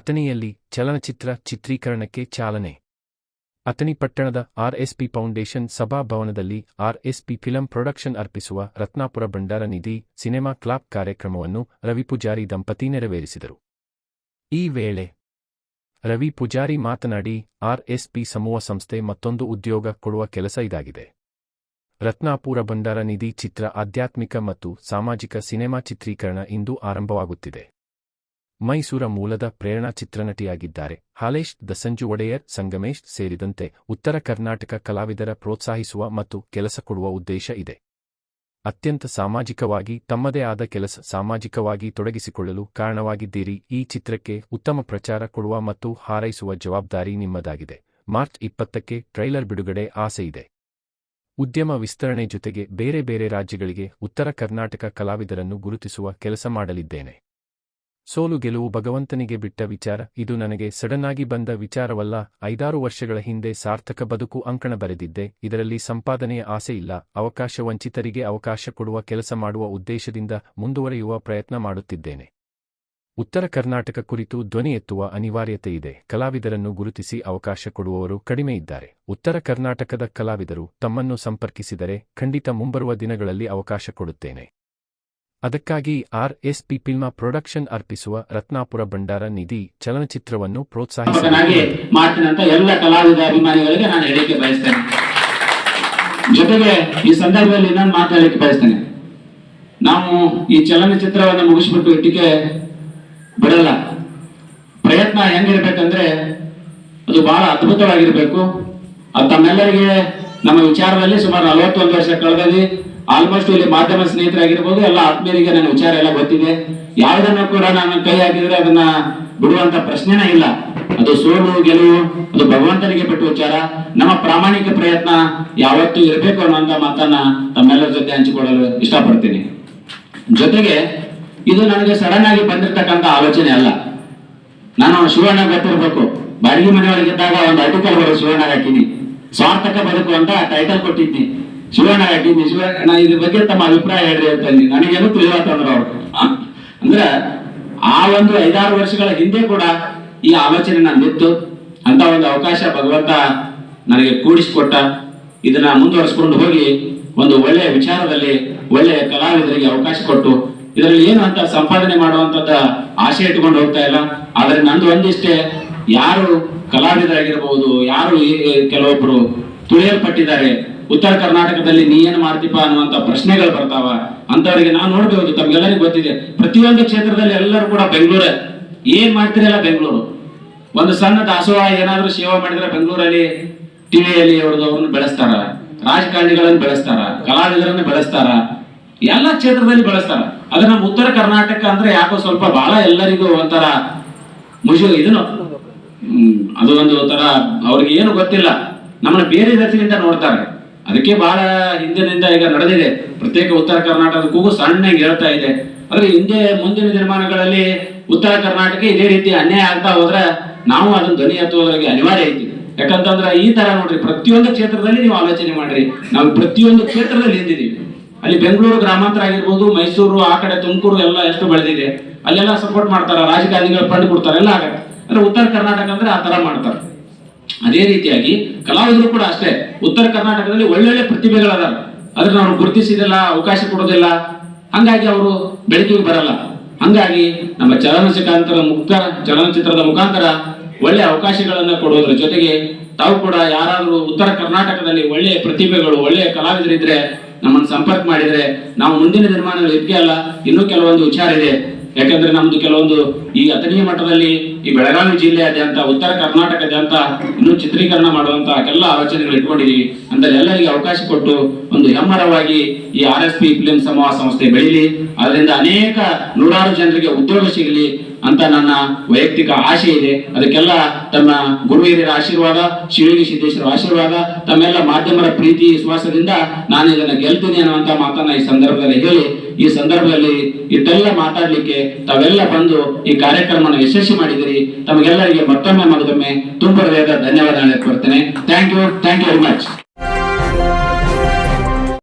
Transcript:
ಅಥಣಿಯಲ್ಲಿ ಚಲನಚಿತ್ರ ಚಿತ್ರೀಕರಣಕ್ಕೆ ಚಾಲನೆ. ಅಥಣಿ ಪಟ್ಟಣದ ಆರ್ಎಸ್ಪಿ ಫೌಂಡೇಶನ್ ಸಭಾಭವನದಲ್ಲಿ ಆರ್ಎಸ್ಪಿ ಫಿಲಂ ಪ್ರೊಡಕ್ಷನ್ ಅರ್ಪಿಸುವ ರತ್ನಾಪುರ ಭಂಡಾರ ನಿಧಿ ಸಿನೆಮಾ ಕ್ಲಾಪ್ ಕಾರ್ಯಕ್ರಮವನ್ನು ರವಿ ಪೂಜಾರಿ ದಂಪತಿ ನೆರವೇರಿಸಿದರು. ಈ ವೇಳೆ ರವಿ ಪೂಜಾರಿ ಮಾತನಾಡಿ, ಆರ್ಎಸ್ಪಿ ಸಮೂಹ ಸಂಸ್ಥೆ ಮತ್ತೊಂದು ಉದ್ಯೋಗ ಕೊಡುವ ಕೆಲಸ ಇದಾಗಿದೆ. ರತ್ನಾಪುರ ಭಂಡಾರ ನಿಧಿ ಚಿತ್ರ ಆಧ್ಯಾತ್ಮಿಕ ಮತ್ತು ಸಾಮಾಜಿಕ ಸಿನೆಮಾ ಚಿತ್ರೀಕರಣ ಇಂದು ಆರಂಭವಾಗುತ್ತಿದೆ. ಮೈಸೂರ ಮೂಲದ ಪ್ರೇರಣಾ ಚಿತ್ರನಟಿಯಾಗಿದ್ದಾರೆ. ಹಾಲೇಶ್, ದಸಂಜು ಒಡೆಯರ್, ಸಂಗಮೇಶ್ ಸೇರಿದಂತೆ ಉತ್ತರ ಕರ್ನಾಟಕ ಕಲಾವಿದರ ಪ್ರೋತ್ಸಾಹಿಸುವ ಮತ್ತು ಕೆಲಸ ಕೊಡುವ ಉದ್ದೇಶ ಇದೆ. ಅತ್ಯಂತ ಸಾಮಾಜಿಕವಾಗಿ ತಮ್ಮದೇ ಆದ ಕೆಲಸ ಸಾಮಾಜಿಕವಾಗಿ ತೊಡಗಿಸಿಕೊಳ್ಳಲು ಕಾರಣವಾಗಿದ್ದೀರಿ. ಈ ಚಿತ್ರಕ್ಕೆ ಉತ್ತಮ ಪ್ರಚಾರ ಕೊಡುವ ಮತ್ತು ಹಾರೈಸುವ ಜವಾಬ್ದಾರಿ ನಿಮ್ಮದಾಗಿದೆ. ಮಾರ್ಚ್ 20ಕ್ಕೆ ಟ್ರೈಲರ್ ಬಿಡುಗಡೆ ಆಸೆಯಿದೆ. ಉದ್ಯಮ ವಿಸ್ತರಣೆ ಜೊತೆಗೆ ಬೇರೆ ಬೇರೆ ರಾಜ್ಯಗಳಿಗೆ ಉತ್ತರ ಕರ್ನಾಟಕ ಕಲಾವಿದರನ್ನು ಗುರುತಿಸುವ ಕೆಲಸ ಮಾಡಲಿದ್ದೇನೆ. ಸೋಲು ಗೆಲುವು ಭಗವಂತನಿಗೆ ಬಿಟ್ಟ ವಿಚಾರ. ಇದು ನನಗೆ ಸಡನ್ನಾಗಿ ಬಂದ ವಿಚಾರವಲ್ಲ. 5-6 ವರ್ಷಗಳ ಹಿಂದೆ ಸಾರ್ಥಕ ಬದುಕು ಅಂಕಣ ಬರೆದಿದ್ದೆ. ಇದರಲ್ಲಿ ಸಂಪಾದನೆಯ ಆಸೆ ಇಲ್ಲ. ಅವಕಾಶ ವಂಚಿತರಿಗೆ ಅವಕಾಶ ಕೊಡುವ ಕೆಲಸ ಮಾಡುವ ಉದ್ದೇಶದಿಂದ ಮುಂದುವರಿಯುವ ಪ್ರಯತ್ನ ಮಾಡುತ್ತಿದ್ದೇನೆ. ಉತ್ತರ ಕರ್ನಾಟಕ ಕುರಿತು ಧ್ವನಿ ಎತ್ತುವ ಅನಿವಾರ್ಯತೆ ಇದೆ. ಕಲಾವಿದರನ್ನು ಗುರುತಿಸಿ ಅವಕಾಶ ಕೊಡುವವರು ಕಡಿಮೆ ಇದ್ದಾರೆ. ಉತ್ತರ ಕರ್ನಾಟಕದ ಕಲಾವಿದರು ತಮ್ಮನ್ನು ಸಂಪರ್ಕಿಸಿದರೆ ಖಂಡಿತ ಮುಂಬರುವ ದಿನಗಳಲ್ಲಿ ಅವಕಾಶ ಕೊಡುತ್ತೇನೆ. ಅದಕ್ಕಾಗಿ ಆರ್ಎಸ್ಪಿ ಫಿಲ್ಮ್ ಪ್ರೊಡಕ್ಷನ್ ಅರ್ಪಿಸುವ ರತ್ನಾಪುರ ಭಂಡಾರ ನಿಧಿ ಚಲನಚಿತ್ರವನ್ನು ಪ್ರೋತ್ಸಾಹಿಸಲಾಗಿ ಮಾಡ್ತೀನಂತ ಎಲ್ಲ ಕಲಾವಿದ ಅಭಿಮಾನಿಗಳಿಗೆ ನಾನು ಹೇಳಿಕೆ ಬಯಸ್ತೇನೆ. ಜೊತೆಗೆ ಈ ಸಂದರ್ಭದಲ್ಲಿ ನಾನು ಮಾತಾಡಲಿಕ್ಕೆ ಬಯಸ್ತೇನೆ. ನಾವು ಈ ಚಲನಚಿತ್ರವನ್ನು ಮುಗಿಸ್ಬಿಟ್ಟು ಇಟ್ಟಿಗೆ ಬಿಡಲ್ಲ. ಪ್ರಯತ್ನ ಹೆಂಗಿರ್ಬೇಕಂದ್ರೆ ಅದು ಬಹಳ ಅದ್ಭುತವಾಗಿರ್ಬೇಕು. ಅದು ತಮ್ಮೆಲ್ಲರಿಗೆ ನಮ್ಮ ವಿಚಾರದಲ್ಲಿ ಸುಮಾರು 41 ವರ್ಷ ಕಳೆದಿ ಆಲ್ಮೋಸ್ಟ್ ಇಲ್ಲಿ ಮಾಧ್ಯಮ ಸ್ನೇಹಿತರಾಗಿರ್ಬೋದು, ಎಲ್ಲ ಆತ್ಮೀಯರಿಗೆ ನನ್ನ ವಿಚಾರ ಎಲ್ಲ ಗೊತ್ತಿದೆ. ಯಾವುದನ್ನು ಕೂಡ ನಾನು ಕೈ ಹಾಕಿದ್ರೆ ಅದನ್ನ ಬಿಡುವಂತ ಪ್ರಶ್ನೆನೇ ಇಲ್ಲ. ಅದು ಸೋಲು ಗೆಲುವು ಅದು ಭಗವಂತನಿಗೆ ಬಿಟ್ಟು ವಿಚಾರ. ನಮ್ಮ ಪ್ರಾಮಾಣಿಕ ಪ್ರಯತ್ನ ಯಾವತ್ತೂ ಇರಬೇಕು ಅನ್ನುವಂತ ಮಾತನ್ನ ತಮ್ಮೆಲ್ಲರ ಜೊತೆ ಹಂಚಿಕೊಳ್ಳಲು ಇಷ್ಟಪಡ್ತೀನಿ. ಜೊತೆಗೆ ಇದು ನನಗೆ ಸಡನ್ ಆಗಿ ಬಂದಿರತಕ್ಕಂತ ಆಲೋಚನೆ ಅಲ್ಲ. ನಾನು ಶಿವಣ್ಣ ಗೊತ್ತಿರ್ಬೇಕು, ಬಾಡಿಗೆ ಮನೆಯೊಳಗಿದ್ದಾಗ ಒಂದು ಆರ್ಟಿಕಲ್ ಬರೋ ಶಿವಣ್ಣ ಹಾಕಿನಿ, ಸಾರ್ಥಕ ಬದುಕು ಅಂತ ಟೈಟಲ್ ಕೊಟ್ಟಿದ್ನಿ. ಶಿವಣ್ಣ ಹಾಕಿದ್ನಿ. ಶಿವಣ್ಣ ಇದ್ರ ಬಗ್ಗೆ ತಮ್ಮ ಅಭಿಪ್ರಾಯ ಹೇಳ್ರಿ ಅಂತ ನನಗೇನು ತಿಳಿಯತ್ತಂದ್ರ ಅವ್ರು. ಅಂದ್ರೆ ಆ ಒಂದು 5-6 ವರ್ಷಗಳ ಹಿಂದೆ ಕೂಡ ಈ ಆಲೋಚನೆ ನಂದಿತ್ತು. ಅಂತ ಒಂದು ಅವಕಾಶ ಭಗವಂತ ನನಗೆ ಕೂಡಿಸಿಕೊಟ್ಟ. ಇದನ್ನ ಮುಂದುವರಿಸಿಕೊಂಡು ಹೋಗಿ ಒಂದು ಒಳ್ಳೆಯ ವಿಚಾರದಲ್ಲಿ ಒಳ್ಳೆಯ ಕಲಾವಿದರಿಗೆ ಅವಕಾಶ ಕೊಟ್ಟು ಇದರಲ್ಲಿ ಏನು ಅಂತ ಸಂಪಾದನೆ ಮಾಡುವಂತದ್ದ ಆಸೆ ಇಟ್ಕೊಂಡು ಹೋಗ್ತಾ ಇಲ್ಲ. ಆದ್ರೆ ನಂದು ಒಂದಿಷ್ಟೇ, ಯಾರು ಕಲಾವಿದರಾಗಿರ್ಬಹುದು, ಯಾರು ಕೆಲವೊಬ್ರು ತುಳಿಯಲ್ಪಟ್ಟಿದ್ದಾರೆ, ಉತ್ತರ ಕರ್ನಾಟಕದಲ್ಲಿ ನೀ ಏನ್ ಮಾಡ್ತೀಪ ಅನ್ನುವಂತ ಪ್ರಶ್ನೆಗಳು ಬರ್ತಾವ. ಅಂತವರಿಗೆ ನಾವು ನೋಡ್ಬೇಕು. ತಮ್ಗೆಲ್ಲರಿಗೂ ಗೊತ್ತಿದೆ, ಪ್ರತಿಯೊಂದು ಕ್ಷೇತ್ರದಲ್ಲಿ ಎಲ್ಲರೂ ಕೂಡ ಬೆಂಗಳೂರೇ ಏನ್ ಮಾಡ್ತಿರಲ್ಲ. ಬೆಂಗಳೂರು ಒಂದು ಸಣ್ಣ ದಾಸೋಹ ಏನಾದ್ರೂ ಸೇವೆ ಮಾಡಿದ್ರೆ ಬೆಂಗಳೂರಲ್ಲಿ ಟಿವಿಯಲ್ಲಿ ಅವ್ರನ್ನ ಬೆಳೆಸ್ತಾರ, ರಾಜಕಾರಣಿಗಳನ್ನು ಬೆಳೆಸ್ತಾರ, ಕಲಾವಿದರನ್ನು ಬೆಳೆಸ್ತಾರ, ಎಲ್ಲ ಕ್ಷೇತ್ರದಲ್ಲಿ ಬೆಳೆಸ್ತಾರ. ಆದ್ರೆ ನಮ್ಮ ಉತ್ತರ ಕರ್ನಾಟಕ ಅಂದ್ರೆ ಯಾಕೋ ಸ್ವಲ್ಪ ಬಹಳ ಎಲ್ಲರಿಗೂ ಒಂಥರ ಇದನ್ನು ಅದು ಒಂದು ತರ ಅವ್ರಿಗೆ ಏನು ಗೊತ್ತಿಲ್ಲ. ನಮ್ಮನ್ನ ಬೇರೆ ರೀತಿಯಿಂದ ನೋಡ್ತಾರೆ. ಅದಕ್ಕೆ ಬಹಳ ಹಿಂದಿನಿಂದ ಈಗ ನಡೆದಿದೆ. ಪ್ರತ್ಯೇಕ ಉತ್ತರ ಕರ್ನಾಟಕಕ್ಕೂ ಸಣ್ಣಗೆ ಹೇಳ್ತಾ ಇದೆ. ಆದ್ರೆ ಮುಂದಿನ ದಿನಮಾನಗಳಲ್ಲಿ ಉತ್ತರ ಕರ್ನಾಟಕ ಇದೇ ರೀತಿ ಅನ್ಯಾಯ ಆಗ್ತಾ ಹೋದ್ರೆ ನಾವು ಅದನ್ನ ಧ್ವನಿ ಎತ್ತುವುದಕ್ಕೆ ಅನಿವಾರ್ಯ ಐತಿ. ಯಾಕಂತಂದ್ರೆ ಈ ತರ ನೋಡ್ರಿ, ಪ್ರತಿಯೊಂದು ಕ್ಷೇತ್ರದಲ್ಲಿ ನೀವು ಆಲೋಚನೆ ಮಾಡ್ರಿ. ನಾವು ಪ್ರತಿಯೊಂದು ಕ್ಷೇತ್ರದಲ್ಲಿ ಹಿಂದಿದೀವಿ. ಅಲ್ಲಿ ಬೆಂಗಳೂರು ಗ್ರಾಮಾಂತರ ಆಗಿರ್ಬೋದು, ಮೈಸೂರು, ಆ ಕಡೆ ತುಮಕೂರು ಎಲ್ಲ ಎಷ್ಟು ಬೆಳೆದಿದೆ, ಅಲ್ಲೆಲ್ಲ ಸಪೋರ್ಟ್ ಮಾಡ್ತಾರ, ರಾಜಕಾರಣಿಗಳು ಫಂಡ್ ಕೊಡ್ತಾರೆ, ಎಲ್ಲ ಆಗತ್ತೆ. ಅಂದ್ರೆ ಉತ್ತರ ಕರ್ನಾಟಕ ಅಂದ್ರೆ ಆ ತರ ಮಾಡ್ತಾರೆ. ಅದೇ ರೀತಿಯಾಗಿ ಕಲಾವಿದರು ಕೂಡ ಅಷ್ಟೇ. ಉತ್ತರ ಕರ್ನಾಟಕದಲ್ಲಿ ಒಳ್ಳೊಳ್ಳೆ ಪ್ರತಿಭೆಗಳದಾರ, ಅದನ್ನ ಅವ್ರು ಗುರುತಿಸಿದಿಲ್ಲ, ಅವಕಾಶ ಕೊಡೋದಿಲ್ಲ. ಹಂಗಾಗಿ ಅವರು ಬೆಳಕಿಗೆ ಬರಲ್ಲ. ಹಂಗಾಗಿ ನಮ್ಮ ಚಲನಚಿತ್ರದ ಮುಖಾಂತರ ಒಳ್ಳೆ ಅವಕಾಶಗಳನ್ನ ಕೊಡೋದ್ರ ಜೊತೆಗೆ ತಾವು ಕೂಡ ಯಾರಾದ್ರೂ ಉತ್ತರ ಕರ್ನಾಟಕದಲ್ಲಿ ಒಳ್ಳೆಯ ಪ್ರತಿಭೆಗಳು, ಒಳ್ಳೆಯ ಕಲಾವಿದರಿದ್ರೆ ನಮ್ಮನ್ನು ಸಂಪರ್ಕ ಮಾಡಿದ್ರೆ ನಾವು ಮುಂದಿನ ದಿನಮಾನಗಳು ಇದಕ್ಕೆ ಅಲ್ಲ, ಇನ್ನೂ ಕೆಲವೊಂದು ವಿಚಾರ ಇದೆ. ಯಾಕಂದ್ರೆ ನಮ್ದು ಕೆಲವೊಂದು ಈ ಅಥಣಿ ಮಟ್ಟದಲ್ಲಿ ಈ ಬೆಳಗಾವಿ ಜಿಲ್ಲೆಯಾದ್ಯಂತ ಉತ್ತರ ಕರ್ನಾಟಕದಾದ್ಯಂತ ಇನ್ನೂ ಚಿತ್ರೀಕರಣ ಮಾಡುವಂತ ಎಲ್ಲ ಆಲೋಚನೆಗಳು ಇಟ್ಕೊಂಡಿದೀವಿ. ಅಂದ್ರೆ ಎಲ್ಲರಿಗೆ ಅವಕಾಶ ಕೊಟ್ಟು ಒಂದು ಹೆಮ್ಮರವಾಗಿ ಈ ಆರ್ಎಸ್ಪಿ ಫಿಲ್ಮ್ ಸಮೂಹ ಸಂಸ್ಥೆ ಬೆಳೀಲಿ, ಅದರಿಂದ ಅನೇಕ ನೂರಾರು ಜನರಿಗೆ ಉದ್ಯೋಗ ಸಿಗಲಿ ಅಂತ ನನ್ನ ವೈಯಕ್ತಿಕ ಆಶೆ ಇದೆ. ಅದಕ್ಕೆಲ್ಲ ತಮ್ಮ ಗುರು ಹಿರಿಯರ ಆಶೀರ್ವಾದ, ಶಿವಯೋಗಿ ಸಿದ್ದೇಶ್ವರ ಆಶೀರ್ವಾದ, ತಮ್ಮೆಲ್ಲ ಮಾಧ್ಯಮರ ಪ್ರೀತಿ ವಿಶ್ವಾಸದಿಂದ ನಾನು ಇದನ್ನ ಗೆಲ್ತೀನಿ ಅನ್ನುವಂತ ಮಾತನ್ನ ಈ ಸಂದರ್ಭದಲ್ಲಿ ಹೇಳಿ, ಈ ಸಂದರ್ಭದಲ್ಲಿ ಇದೆಲ್ಲ ಮಾತಾಡ್ಲಿಕ್ಕೆ ತಾವೆಲ್ಲ ಬಂದು ಈ ಕಾರ್ಯಕ್ರಮವನ್ನು ಯಶಸ್ವಿ ಮಾಡಿದಿರಿ. ತಮಗೆಲ್ಲರಿಗೆ ಮತ್ತೊಮ್ಮೆ ತುಂಬ ಹೃದಯದ ಧನ್ಯವಾದ ಹೇಳ್ಕೊಡ್ತೇನೆ. Thank you very much.